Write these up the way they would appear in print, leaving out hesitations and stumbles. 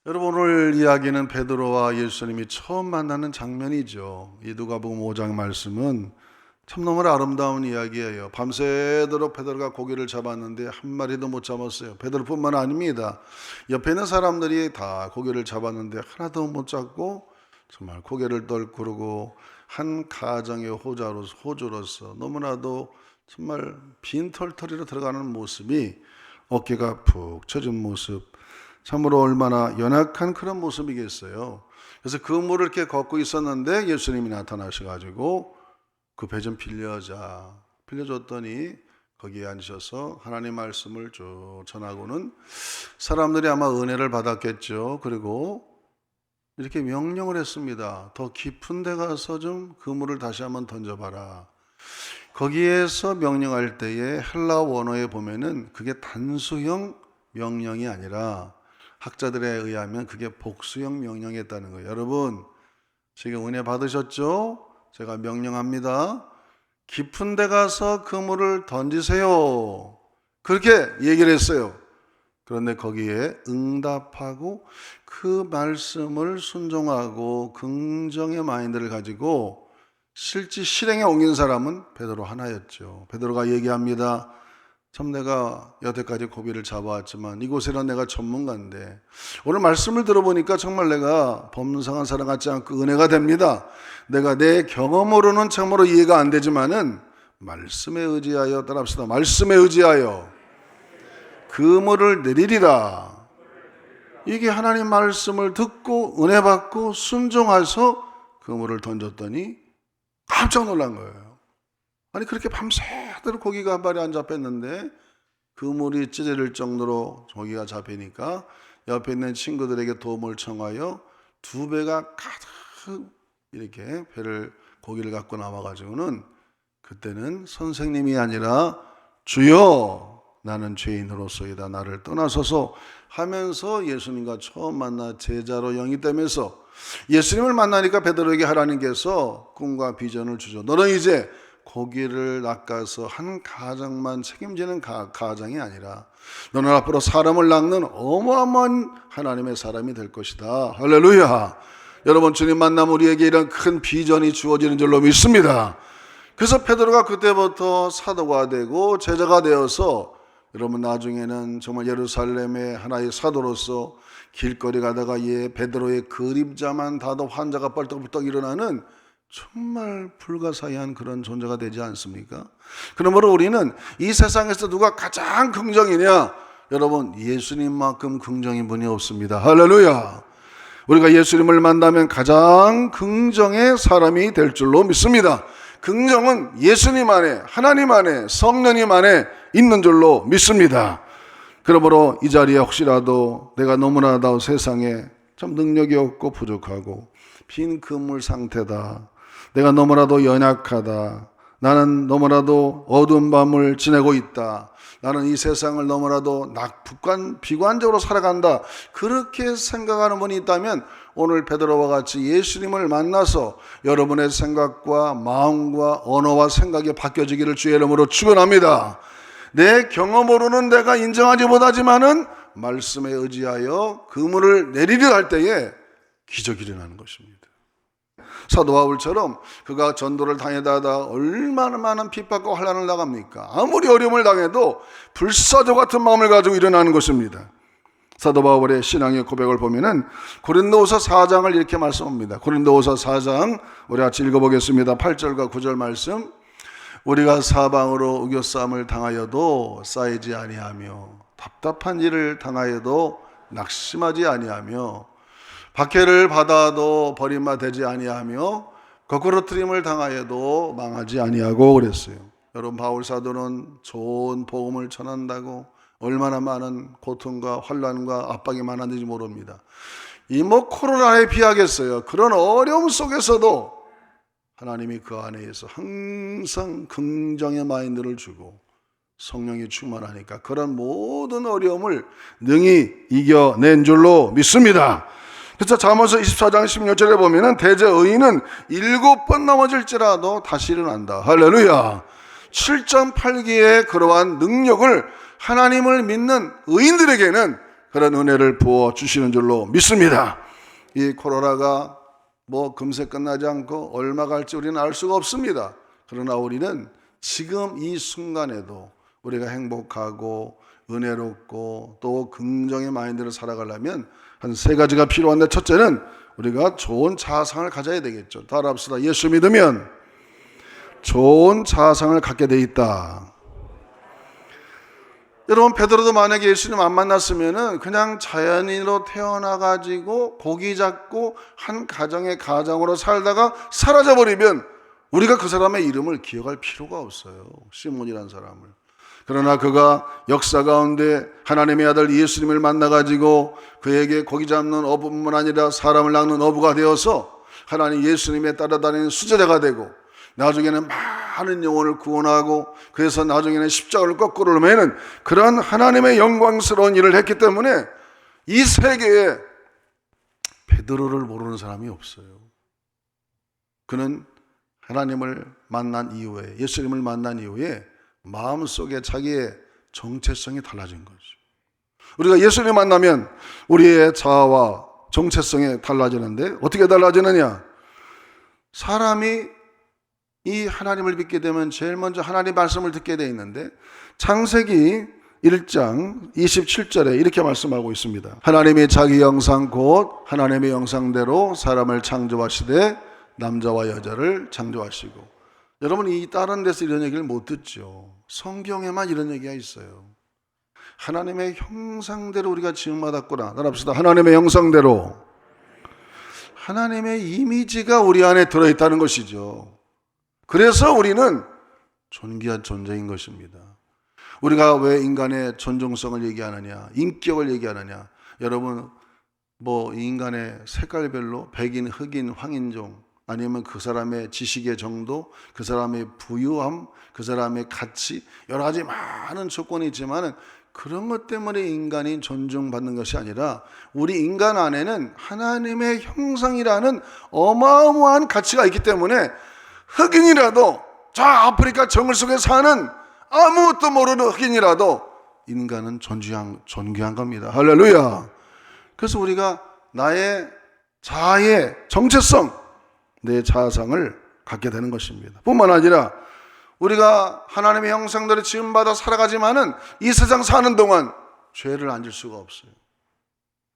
여러분, 오늘 이야기는 베드로와 예수님이 처음 만나는 장면이죠. 이 누가복음 5장 말씀은 참 너무 아름다운 이야기예요. 밤새도록 베드로가 고기를 잡았는데 한 마리도 못 잡았어요. 베드로뿐만 아닙니다. 옆에 있는 사람들이 다 고기를 잡았는데 하나도 못 잡고 정말 고개를 떨구르고 한 가정의 호주로서 너무나도 정말 빈털터리로 들어가는 모습이 어깨가 푹 처진 모습, 참으로 얼마나 연약한 그런 모습이겠어요. 그래서 그 물을 이렇게 걷고 있었는데 예수님이 나타나셔가지고 그 배 좀 빌려줬더니 거기에 앉으셔서 하나님 말씀을 쭉 전하고는 사람들이 아마 은혜를 받았겠죠. 그리고 이렇게 명령을 했습니다. 더 깊은 데 가서 좀 그물을 다시 한번 던져봐라. 거기에서 명령할 때에 헬라 원어에 보면은 그게 단수형 명령이 아니라 학자들에 의하면 그게 복수형 명령이었다는 거예요. 여러분, 지금 은혜 받으셨죠? 제가 명령합니다. 깊은 데 가서 그물을 던지세요. 그렇게 얘기를 했어요. 그런데 거기에 응답하고 그 말씀을 순종하고 긍정의 마인드를 가지고 실제 실행에 옮긴 사람은 베드로 하나였죠. 베드로가 얘기합니다. 참 내가 여태까지 고기를 잡아왔지만 이곳에는 내가 전문가인데 오늘 말씀을 들어보니까 정말 내가 범상한 사람 같지 않고 은혜가 됩니다. 내가 내 경험으로는 참으로 이해가 안 되지만은 말씀에 의지하여, 따라합시다. 말씀에 의지하여 그물을 내리리라. 이게 하나님 말씀을 듣고 은혜 받고 순종해서 그물을 던졌더니 깜짝 놀란 거예요. 아니, 그렇게 밤새도록 고기가 한 마리 안 잡혔는데 그물이 찢어질 정도로 고기가 잡히니까 옆에 있는 친구들에게 도움을 청하여 두 배가 가득 이렇게 고기를 갖고 나와가지고는 그때는 선생님이 아니라 주여 나는 죄인으로서이다, 나를 떠나소서 하면서 예수님과 처음 만나 제자로 영입되면서 예수님을 만나니까 베드로에게 하나님께서 꿈과 비전을 주죠. 너는 이제 고기를 낚아서 한 가정만 책임지는 가장이 아니라 너는 앞으로 사람을 낚는 어마어마한 하나님의 사람이 될 것이다. 할렐루야. 여러분, 주님 만나면 우리에게 이런 큰 비전이 주어지는 줄로 믿습니다. 그래서 베드로가 그때부터 사도가 되고 제자가 되어서 여러분 나중에는 정말 예루살렘의 하나의 사도로서 길거리 가다가 베드로의 그림자만 봐도 환자가 벌떡벌떡 일어나는 정말 불가사의한 그런 존재가 되지 않습니까? 그러므로 우리는 이 세상에서 누가 가장 긍정이냐? 여러분, 예수님만큼 긍정인 분이 없습니다. 할렐루야. 우리가 예수님을 만나면 가장 긍정의 사람이 될 줄로 믿습니다. 긍정은 예수님 안에, 하나님 안에, 성령님 안에 있는 줄로 믿습니다. 그러므로 이 자리에 혹시라도 내가 너무나도 세상에 참 능력이 없고 부족하고 빈 그물 상태다, 내가 너무나도 연약하다, 나는 너무나도 어두운 밤을 지내고 있다, 나는 이 세상을 너무나도 비관적으로 살아간다, 그렇게 생각하는 분이 있다면 오늘 베드로와 같이 예수님을 만나서 여러분의 생각과 마음과 언어와 생각이 바뀌어지기를 주의 이름으로 축원합니다. 내 경험으로는 내가 인정하지 못하지만은 말씀에 의지하여 그물을 내리려 할 때에 기적이 일어나는 것입니다. 사도 바울처럼 그가 전도를 다니다가 얼마나 많은 핍박과 환난을 당합니까? 아무리 어려움을 당해도 불사조 같은 마음을 가지고 일어나는 것입니다. 사도 바울의 신앙의 고백을 보면은 고린도후서 4장을 이렇게 말씀합니다. 고린도후서 4장 우리 같이 읽어보겠습니다. 8절과 9절 말씀. 우리가 사방으로 우겨싸움을 당하여도 쌓이지 아니하며 답답한 일을 당하여도 낙심하지 아니하며 박해를 받아도 버림받지 아니하며 거꾸로 트림을 당하여도 망하지 아니하고 그랬어요. 여러분, 바울 사도는 좋은 복음을 전한다고 얼마나 많은 고통과 환난과 압박이 많았는지 모릅니다. 이 코로나에 비하겠어요. 그런 어려움 속에서도 하나님이 그 안에서 항상 긍정의 마인드를 주고 성령이 충만하니까 그런 모든 어려움을 능히 이겨낸 줄로 믿습니다. 그래서 잠언서 24장 16절에 보면은 대저 의인은 7번 넘어질지라도 다시 일어난다. 할렐루야. 7.8기의 그러한 능력을 하나님을 믿는 의인들에게는 그런 은혜를 부어 주시는 줄로 믿습니다. 이 코로나가 금세 끝나지 않고 얼마 갈지 우리는 알 수가 없습니다. 그러나 우리는 지금 이 순간에도 우리가 행복하고 은혜롭고 또 긍정의 마인드를 살아가려면 한 세 가지가 필요한데, 첫째는 우리가 좋은 자아상을 가져야 되겠죠. 따라합시다. 예수 믿으면 좋은 자아상을 갖게 돼 있다. 여러분, 베드로도 만약에 예수님 안 만났으면은 그냥 자연인으로 태어나가지고 고기 잡고 한 가정의 가장으로 살다가 사라져버리면 우리가 그 사람의 이름을 기억할 필요가 없어요. 시몬이라는 사람을. 그러나 그가 역사 가운데 하나님의 아들 예수님을 만나가지고 그에게 고기 잡는 어부뿐만 아니라 사람을 낚는 어부가 되어서 하나님 예수님에 따라다니는 수제자가 되고, 나중에는 많은 영혼을 구원하고, 그래서 나중에는 십자가를 거꾸로 매는 그런 하나님의 영광스러운 일을 했기 때문에 이 세계에 베드로를 모르는 사람이 없어요. 그는 하나님을 만난 이후에, 예수님을 만난 이후에 마음속에 자기의 정체성이 달라진 거죠. 우리가 예수님 만나면 우리의 자아와 정체성이 달라지는데, 어떻게 달라지느냐? 사람이 이 하나님을 믿게 되면 제일 먼저 하나님 말씀을 듣게 되어 있는데, 창세기 1장 27절에 이렇게 말씀하고 있습니다. 하나님이 자기 형상 곧 하나님의 형상대로 사람을 창조하시되 남자와 여자를 창조하시고. 여러분, 이 다른 데서 이런 얘기를 못 듣죠. 성경에만 이런 얘기가 있어요. 하나님의 형상대로 우리가 지음받았구나. 따라합시다. 하나님의 형상대로. 하나님의 이미지가 우리 안에 들어있다는 것이죠. 그래서 우리는 존귀한 존재인 것입니다. 우리가 왜 인간의 존중성을 얘기하느냐, 인격을 얘기하느냐. 여러분, 인간의 색깔별로 백인, 흑인, 황인종, 아니면 그 사람의 지식의 정도, 그 사람의 부유함, 그 사람의 가치, 여러 가지 많은 조건이 있지만 그런 것 때문에 인간이 존중받는 것이 아니라 우리 인간 안에는 하나님의 형상이라는 어마어마한 가치가 있기 때문에 흑인이라도, 저 아프리카 정글 속에 사는 아무것도 모르는 흑인이라도 인간은 존귀한 겁니다. 할렐루야. 그래서 우리가 나의 자아의 정체성, 내 자아상을 갖게 되는 것입니다. 뿐만 아니라 우리가 하나님의 형상대로 지음받아 살아가지만은 이 세상 사는 동안 죄를 안 질 수가 없어요.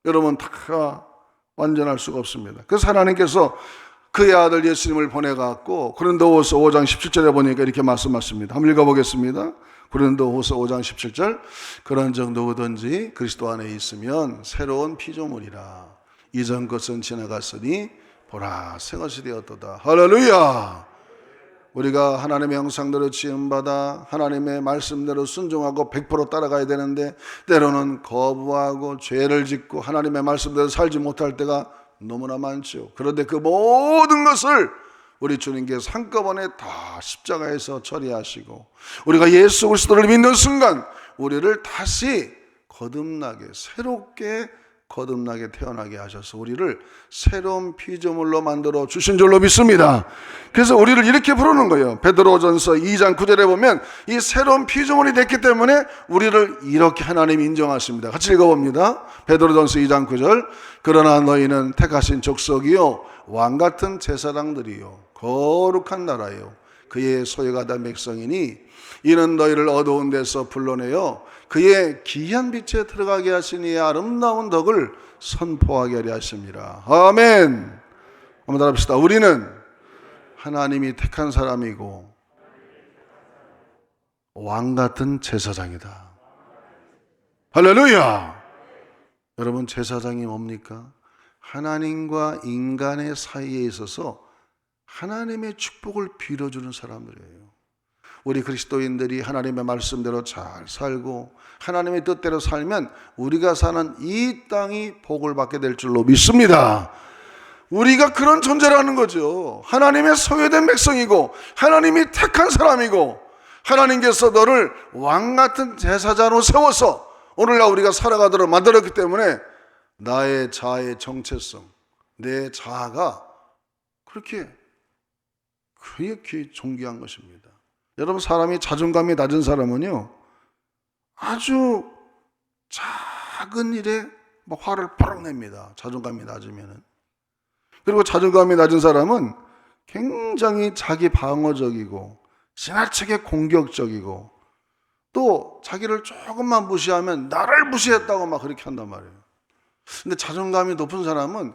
여러분, 다 완전할 수가 없습니다. 그래서 하나님께서 그의 아들 예수님을 보내갖고 고린도후서 5장 17절에 보니까 이렇게 말씀하십니다. 한번 읽어보겠습니다. 고린도후서 5장 17절. 그런 정도든지 그리스도 안에 있으면 새로운 피조물이라. 이전 것은 지나갔으니 보라 새 것이 되었도다. 할렐루야. 우리가 하나님의 형상대로 지음받아 하나님의 말씀대로 순종하고 100% 따라가야 되는데, 때로는 거부하고 죄를 짓고 하나님의 말씀대로 살지 못할 때가 너무나 많죠. 그런데 그 모든 것을 우리 주님께서 한꺼번에 다 십자가에서 처리하시고, 우리가 예수 그리스도를 믿는 순간 우리를 다시 거듭나게, 새롭게 거듭나게 태어나게 하셔서 우리를 새로운 피조물로 만들어 주신 줄로 믿습니다. 그래서 우리를 이렇게 부르는 거예요. 베드로전서 2장 9절에 보면 이 새로운 피조물이 됐기 때문에 우리를 이렇게 하나님이 인정하십니다. 같이 읽어봅니다. 베드로전서 2장 9절. 그러나 너희는 택하신 족속이요 왕같은 제사장들이요 거룩한 나라요 그의 소유가 된 백성이니 이는 너희를 어두운 데서 불러내어 그의 귀한 빛에 들어가게 하시니 아름다운 덕을 선포하게 하려 하십니다. 아멘. 한번 따라합시다. 우리는 하나님이 택한 사람이고 왕같은 제사장이다. 할렐루야. 여러분, 제사장이 뭡니까? 하나님과 인간의 사이에 있어서 하나님의 축복을 빌어주는 사람들이에요. 우리 그리스도인들이 하나님의 말씀대로 잘 살고 하나님의 뜻대로 살면 우리가 사는 이 땅이 복을 받게 될 줄로 믿습니다. 우리가 그런 존재라는 거죠. 하나님의 소유된 백성이고 하나님이 택한 사람이고 하나님께서 너를 왕같은 제사장으로 세워서 오늘날 우리가 살아가도록 만들었기 때문에 나의 자아의 정체성, 내 자아가 그렇게 존귀한 것입니다. 여러분, 사람이 자존감이 낮은 사람은요 아주 작은 일에 막 화를 펄럭 냅니다. 자존감이 낮으면은. 그리고 자존감이 낮은 사람은 굉장히 자기 방어적이고 지나치게 공격적이고 또 자기를 조금만 무시하면 나를 무시했다고 막 그렇게 한단 말이에요. 근데 자존감이 높은 사람은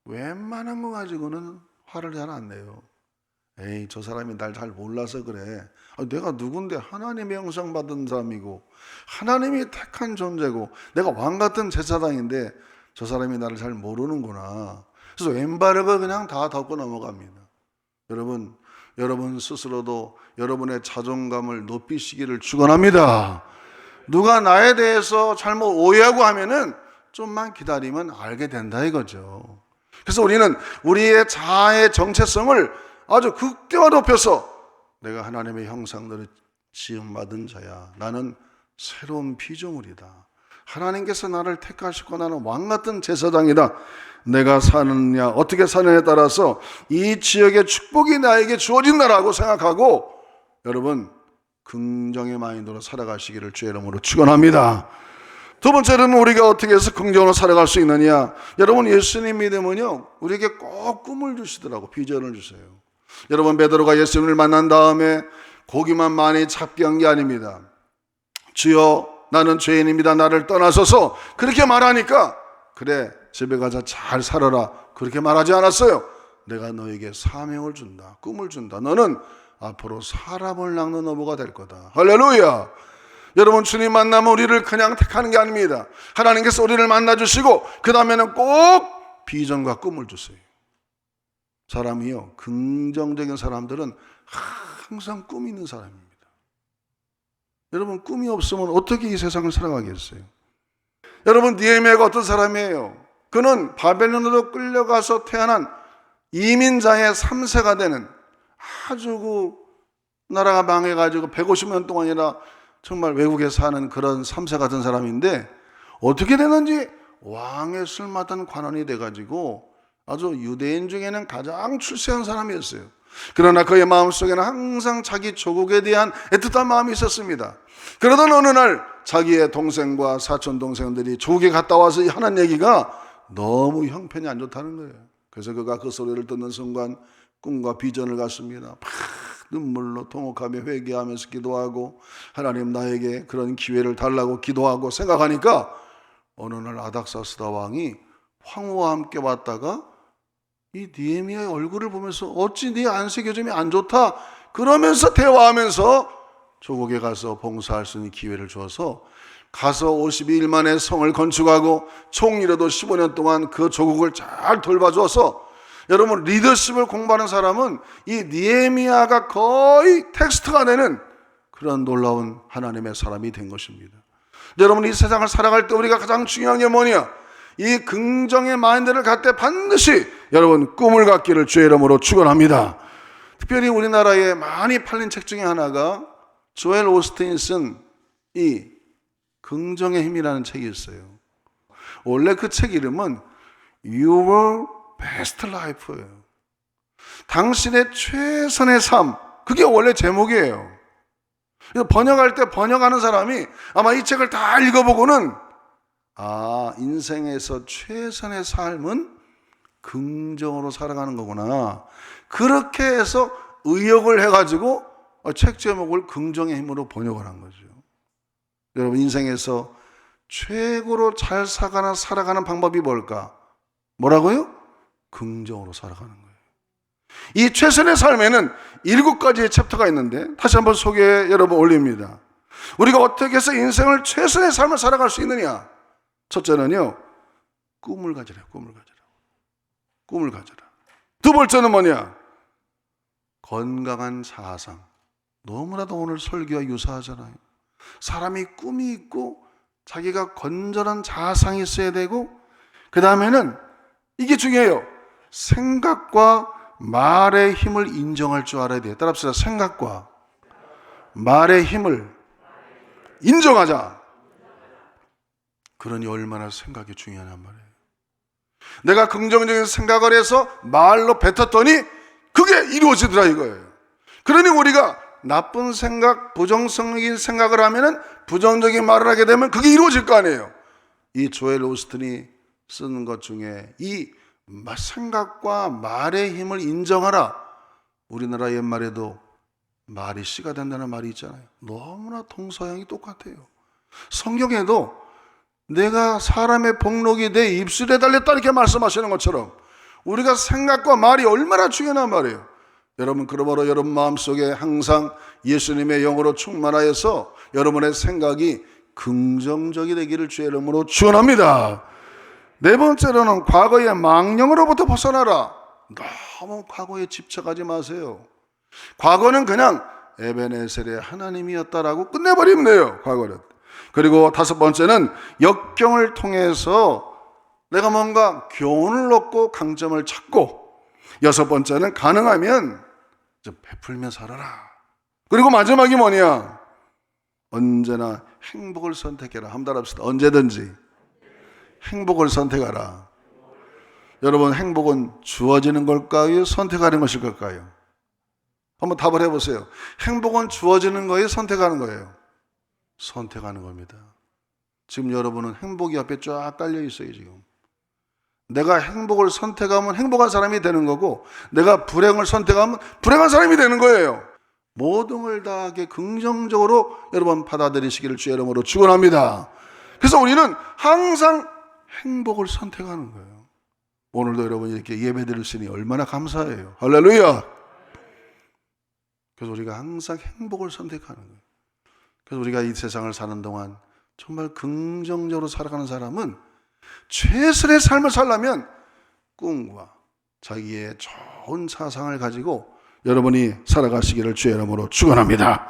웬만한 거 가지고는 화를 잘 안 내요. 에이, 저 사람이 날 잘 몰라서 그래. 내가 누군데 하나님의 형상 받은 사람이고 하나님이 택한 존재고 내가 왕 같은 제사장인데 저 사람이 나를 잘 모르는구나. 그래서 왼바르가 그냥 다 덮고 넘어갑니다. 여러분 스스로도 여러분의 자존감을 높이시기를 축원합니다. 누가 나에 대해서 잘못 오해하고 하면은 좀만 기다리면 알게 된다 이거죠. 그래서 우리는 우리의 자아의 정체성을 아주 극대화 높여서 내가 하나님의 형상대로 지음받은 자야. 나는 새로운 피조물이다. 하나님께서 나를 택하시고 나는 왕같은 제사장이다. 내가 사느냐 어떻게 사느냐에 따라서 이 지역의 축복이 나에게 주어진다라고 생각하고 여러분 긍정의 마인드로 살아가시기를 주의 이름으로 축원합니다. 두 번째로는 우리가 어떻게 해서 긍정으로 살아갈 수 있느냐. 여러분 예수님 믿으면요 우리에게 꼭 꿈을 주시더라고. 비전을 주세요. 여러분 베드로가 예수님을 만난 다음에 고기만 많이 잡게 한 게 아닙니다. 주여 나는 죄인입니다. 나를 떠나소서. 그렇게 말하니까 그래 집에 가서 잘 살아라. 그렇게 말하지 않았어요. 내가 너에게 사명을 준다. 꿈을 준다. 너는 앞으로 사람을 낚는 어부가 될 거다. 할렐루야. 여러분 주님 만나면 우리를 그냥 택하는 게 아닙니다. 하나님께서 우리를 만나주시고 그 다음에는 꼭 비전과 꿈을 주세요. 사람이요 긍정적인 사람들은 항상 꿈이 있는 사람입니다. 여러분 꿈이 없으면 어떻게 이 세상을 살아가겠어요? 여러분 느헤미야가 어떤 사람이에요? 그는 바벨론으로 끌려가서 태어난 이민자의 3세가 되는 아주 그 나라가 망해가지고 150년 동안이나 정말 외국에 사는 그런 3세 같은 사람인데 어떻게 되는지 왕의 술 맡은 관원이 돼가지고 아주 유대인 중에는 가장 출세한 사람이었어요. 그러나 그의 마음속에는 항상 자기 조국에 대한 애틋한 마음이 있었습니다. 그러던 어느 날 자기의 동생과 사촌 동생들이 조국에 갔다 와서 하는 얘기가 너무 형편이 안 좋다는 거예요. 그래서 그가 그 소리를 듣는 순간 꿈과 비전을 갖습니다. 막 눈물로 통곡하며 회개하면서 기도하고 하나님 나에게 그런 기회를 달라고 기도하고 생각하니까 어느 날 아닥사스다 왕이 황후와 함께 왔다가 이 느헤미야의 얼굴을 보면서 어찌 네 안색이 요즘이 안 좋다 그러면서 대화하면서 조국에 가서 봉사할 수 있는 기회를 주어서 가서 52일 만에 성을 건축하고 총 이뤄도 15년 동안 그 조국을 잘 돌봐줘서 여러분 리더십을 공부하는 사람은 이 느헤미야가 거의 텍스트가 되는 그런 놀라운 하나님의 사람이 된 것입니다. 여러분 이 세상을 살아갈 때 우리가 가장 중요한 게 뭐냐? 이 긍정의 마인드를 갖되 반드시 여러분 꿈을 갖기를 주의 이름으로 축원합니다. 특별히 우리나라에 많이 팔린 책 중에 하나가 조엘 오스틴이 쓴 이 긍정의 힘이라는 책이 있어요. 원래 그 책 이름은 Your Best Life예요. 당신의 최선의 삶. 그게 원래 제목이에요. 그래서 번역할 때 번역하는 사람이 아마 이 책을 다 읽어보고는 인생에서 최선의 삶은 긍정으로 살아가는 거구나. 그렇게 해서 의역을 해가지고 책 제목을 긍정의 힘으로 번역을 한 거죠. 여러분 인생에서 최고로 잘 살아가는 방법이 뭘까? 뭐라고요? 긍정으로 살아가는 거예요. 이 최선의 삶에는 7가지의 챕터가 있는데 다시 한번 소개 여러분 올립니다. 우리가 어떻게 해서 인생을 최선의 삶을 살아갈 수 있느냐? 첫째는요, 꿈을 가지라. 꿈을 가지라. 꿈을 가져라. 두 번째는 뭐냐? 건강한 자아상. 너무나도 오늘 설교와 유사하잖아요. 사람이 꿈이 있고 자기가 건전한 자아상이 있어야 되고 그 다음에는 이게 중요해요. 생각과 말의 힘을 인정할 줄 알아야 돼요. 따라합시다. 생각과 말의 힘을 인정하자. 그러니 얼마나 생각이 중요하단 말이에요. 내가 긍정적인 생각을 해서 말로 뱉었더니 그게 이루어지더라 이거예요. 그러니 우리가 나쁜 생각, 부정적인 생각을 하면은 부정적인 말을 하게 되면 그게 이루어질 거 아니에요. 이 조엘 오스틴이 쓴 것 중에 이 생각과 말의 힘을 인정하라. 우리나라 옛말에도 말이 씨가 된다는 말이 있잖아요. 너무나 동서양이 똑같아요. 성경에도 내가 사람의 복록이 내 입술에 달렸다 이렇게 말씀하시는 것처럼 우리가 생각과 말이 얼마나 중요한 말이에요. 여러분, 그러므로 여러분 마음속에 항상 예수님의 영으로 충만하여서 여러분의 생각이 긍정적이 되기를 주의 이름으로 축원합니다. 네 번째로는 과거의 망령으로부터 벗어나라. 너무 과거에 집착하지 마세요. 과거는 그냥 에베네셀의 하나님이었다라고 끝내버리면 돼요. 과거는. 그리고 다섯 번째는 역경을 통해서 내가 뭔가 교훈을 얻고 강점을 찾고, 여섯 번째는 가능하면 좀 베풀며 살아라. 그리고 마지막이 뭐냐? 언제나 행복을 선택해라. 한번 합시다. 언제든지 행복을 선택하라. 여러분, 행복은 주어지는 걸까요? 선택하는 것일 걸까요? 한번 답을 해보세요. 행복은 주어지는 거예요? 선택하는 거예요? 선택하는 겁니다. 지금 여러분은 행복이 앞에 쫙 깔려 있어요. 지금 내가 행복을 선택하면 행복한 사람이 되는 거고, 내가 불행을 선택하면 불행한 사람이 되는 거예요. 모든 걸 다하게 긍정적으로 여러분 받아들이시기를 주의 이름으로 축원합니다. 그래서 우리는 항상 행복을 선택하는 거예요. 오늘도 여러분 이렇게 예배 드리시니 얼마나 감사해요. 할렐루야. 그래서 우리가 항상 행복을 선택하는 거예요. 그래서 우리가 이 세상을 사는 동안 정말 긍정적으로 살아가는 사람은 최선의 삶을 살려면 꿈과 자기의 좋은 사상을 가지고 여러분이 살아가시기를 주의 이름으로 축원합니다.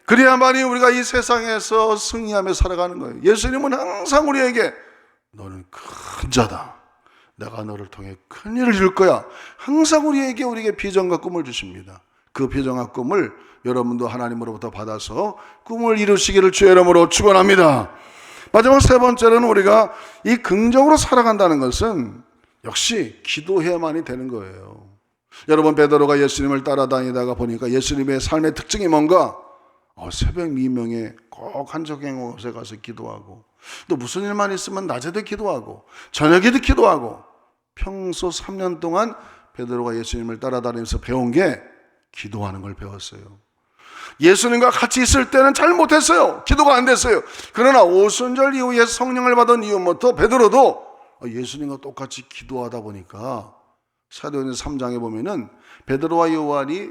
그래야만이 우리가 이 세상에서 승리하며 살아가는 거예요. 예수님은 항상 우리에게 너는 큰 자다. 내가 너를 통해 큰 일을 이룰 거야. 항상 우리에게 비전과 꿈을 주십니다. 그 비전과 꿈을 여러분도 하나님으로부터 받아서 꿈을 이루시기를 주의 이름으로 축원합니다. 마지막 세 번째는 우리가 이 긍정으로 살아간다는 것은 역시 기도해야만이 되는 거예요. 여러분, 베드로가 예수님을 따라다니다가 보니까 예수님의 삶의 특징이 뭔가? 새벽 미명에 꼭 한적한 곳에 가서 기도하고, 또 무슨 일만 있으면 낮에도 기도하고 저녁에도 기도하고, 평소 3년 동안 베드로가 예수님을 따라다니면서 배운 게 기도하는 걸 배웠어요. 예수님과 같이 있을 때는 잘 못했어요. 기도가 안 됐어요. 그러나 오순절 이후에 성령을 받은 이후부터 베드로도 예수님과 똑같이 기도하다 보니까 사도행전 3장에 보면은 베드로와 요한이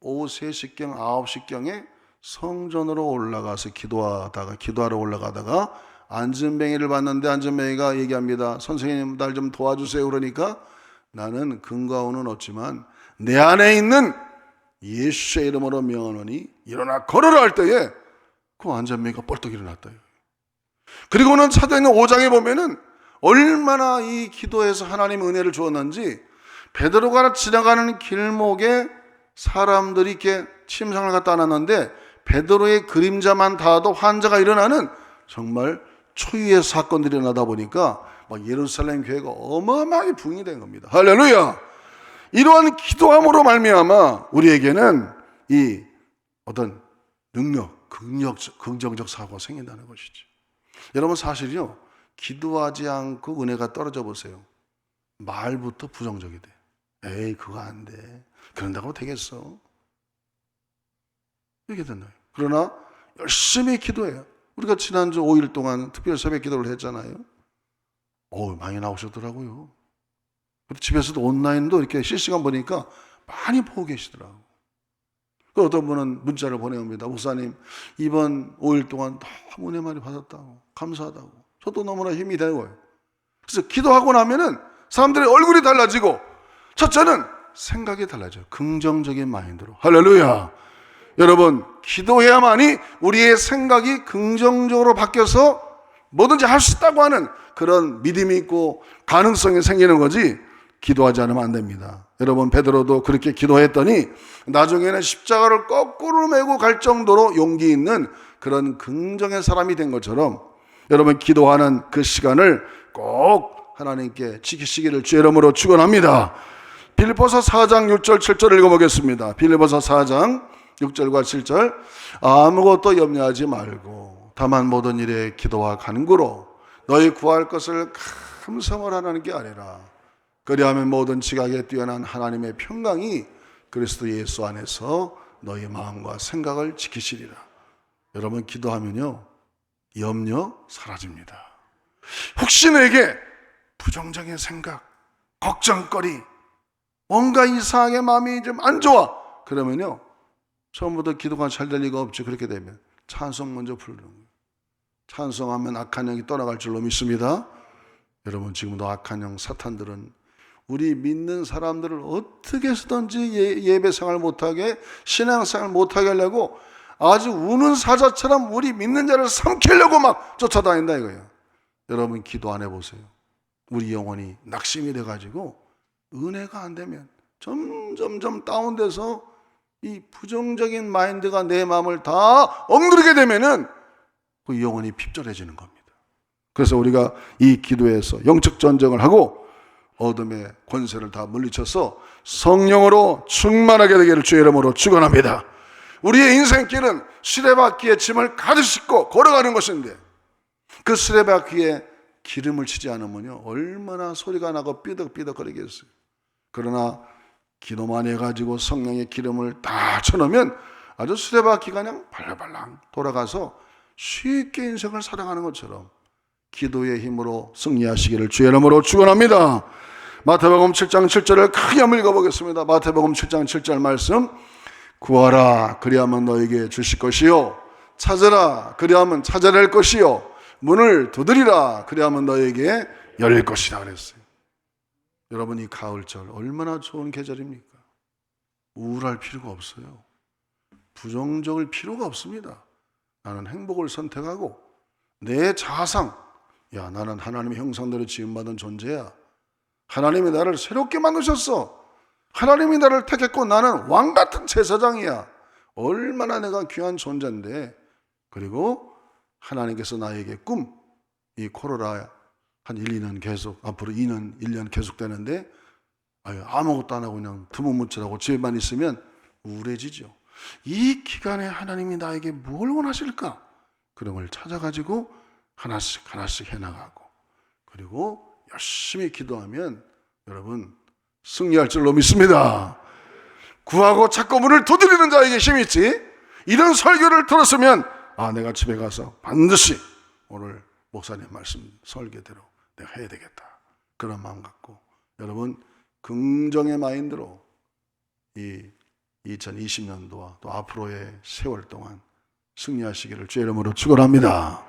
오후 3시경 9시경에 성전으로 올라가서 기도하러 올라가다가 안전뱅이를 봤는데 안전뱅이가 얘기합니다. 선생님, 날 좀 도와주세요. 그러니까 나는 근거는 없지만 내 안에 있는 예수의 이름으로 명하노니 일어나 걸으라 할 때에 그 안전뱅이가 뻘떡 일어났다. 그리고는 사도행전 5장에 보면은 얼마나 이 기도에서 하나님 은혜를 주었는지, 베드로가 지나가는 길목에 사람들이 이렇게 침상을 갖다 놨는데 베드로의 그림자만 닿아도 환자가 일어나는 정말 초유의 사건들이 일어나다 보니까 막 예루살렘 교회가 어마어마하게 부흥이 된 겁니다. 할렐루야. 이러한 기도함으로 말미암아 우리에게는 이 어떤 능력, 긍정적 사고가 생긴다는 것이죠. 여러분, 사실요, 기도하지 않고 은혜가 떨어져 보세요. 말부터 부정적이 돼. 에이, 그거 안 돼. 그런다고 되겠어? 이렇게 된다요. 그러나 열심히 기도해요. 우리가 지난주 5일 동안 특별 새벽 기도를 했잖아요. 많이 나오셨더라고요. 집에서도 온라인도 이렇게 실시간 보니까 많이 보고 계시더라고요. 어떤 분은 문자를 보내옵니다. 목사님, 이번 5일 동안 너무 은혜 많이 받았다고, 감사하다고. 저도 너무나 힘이 되는 거예요. 그래서 기도하고 나면은 사람들의 얼굴이 달라지고, 첫째는 생각이 달라져요. 긍정적인 마인드로. 할렐루야. 여러분, 기도해야만이 우리의 생각이 긍정적으로 바뀌어서 뭐든지 할 수 있다고 하는 그런 믿음이 있고 가능성이 생기는 거지, 기도하지 않으면 안 됩니다. 여러분, 베드로도 그렇게 기도했더니 나중에는 십자가를 거꾸로 메고 갈 정도로 용기 있는 그런 긍정의 사람이 된 것처럼, 여러분, 기도하는 그 시간을 꼭 하나님께 지키시기를 주의 이름으로 축원합니다. 빌립보서 4장 6절 7절 읽어보겠습니다. 빌립보서 4장 6절과 7절. 아무것도 염려하지 말고 다만 모든 일에 기도와 간구로 너희 구할 것을 감성을 하는 게 아니라 그리하면 모든 지각에 뛰어난 하나님의 평강이 그리스도 예수 안에서 너희 마음과 생각을 지키시리라. 여러분 기도하면요 염려 사라집니다. 혹시 내게 부정적인 생각, 걱정거리, 뭔가 이상하게 마음이 좀 안 좋아 그러면요 처음부터 기도가 잘 될 리가 없지. 그렇게 되면 찬송 먼저 부르는 거예요. 찬송하면 악한 영이 떠나갈 줄로 믿습니다. 여러분 지금도 악한 영 사탄들은 우리 믿는 사람들을 어떻게 해서든지 예배 생활 못하게, 신앙 생활 못하게 하려고 아주 우는 사자처럼 우리 믿는 자를 삼키려고 막 쫓아다닌다 이거예요. 여러분 기도 안 해보세요. 우리 영혼이 낙심이 돼가지고 은혜가 안 되면 점점점 다운돼서 이 부정적인 마인드가 내 마음을 다 억누르게 되면은 그 영혼이 핍절해지는 겁니다. 그래서 우리가 이 기도에서 영적 전쟁을 하고 어둠의 권세를 다 물리쳐서 성령으로 충만하게 되기를 주의 이름으로 축원합니다. 우리의 인생길은 수레바퀴에 짐을 가득 싣고 걸어가는 것인데 그 수레바퀴에 기름을 치지 않으면요 얼마나 소리가 나고 삐덕삐덕거리겠어요. 그러나 기도만 해가지고 성령의 기름을 다 쳐놓으면 아주 수레바퀴가 그냥 발랑발랑 돌아가서 쉽게 인생을 살아가는 것처럼 기도의 힘으로 승리하시기를 주의 이름으로 축원합니다. 마태복음 7장 7절을 크게 한번 읽어보겠습니다. 마태복음 7장 7절 말씀. 구하라 그리하면 너에게 주실 것이요 찾으라 그리하면 찾아낼 것이요 문을 두드리라 그리하면 너에게 열릴 것이다 그랬어요. 여러분 이 가을절 얼마나 좋은 계절입니까? 우울할 필요가 없어요. 부정적일 필요가 없습니다. 나는 행복을 선택하고 내 자상, 야 나는 하나님의 형상대로 지음받은 존재야. 하나님이 나를 새롭게 만드셨어. 하나님이 나를 택했고 나는 왕같은 제사장이야. 얼마나 내가 귀한 존재인데. 그리고 하나님께서 나에게 꿈, 이 코로나 한 1, 2년 계속, 앞으로 2년, 1년 계속 되는데 아무것도 안 하고 그냥 드문무칠하고 집에만 있으면 우울해지죠. 이 기간에 하나님이 나에게 뭘 원하실까? 그런 걸 찾아가지고 하나씩 하나씩 해나가고 그리고 열심히 기도하면 여러분 승리할 줄로 믿습니다. 구하고 찾고 문을 두드리는 자에게 힘이 있지. 이런 설교를 들었으면 내가 집에 가서 반드시 오늘 목사님 말씀 설계대로 내가 해야 되겠다. 그런 마음 갖고 여러분 긍정의 마인드로 이 2020년도와 또 앞으로의 세월 동안 승리하시기를 주의 이름으로 축원합니다.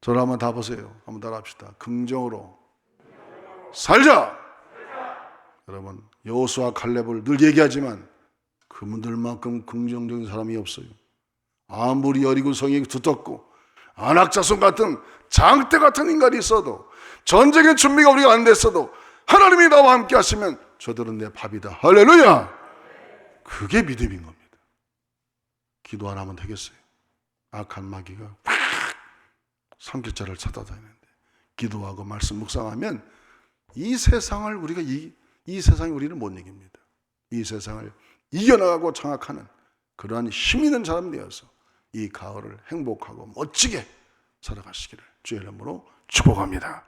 저를 한번 다 보세요. 한번 따라 합시다. 긍정으로 살자. 여러분 여호수아 칼렙을 늘 얘기하지만 그분들만큼 긍정적인 사람이 없어요. 아무리 여리고성이 두텁고 안악자손 같은 장대 같은 인간이 있어도 전쟁의 준비가 우리가 안 됐어도 하나님이 나와 함께 하시면 저들은 내 밥이다. 할렐루야. 그게 믿음인 겁니다. 기도 안 하면 되겠어요. 악한 마귀가 팍 삼킬 자를 찾아다니는데 기도하고 말씀 묵상하면 이 세상을 우리가 이 세상이 우리를 못 이깁니다. 이 세상을 이겨나가고 장악하는 그러한 힘 있는 사람 되어서 이 가을을 행복하고 멋지게 살아가시기를 주의 이름으로 축복합니다.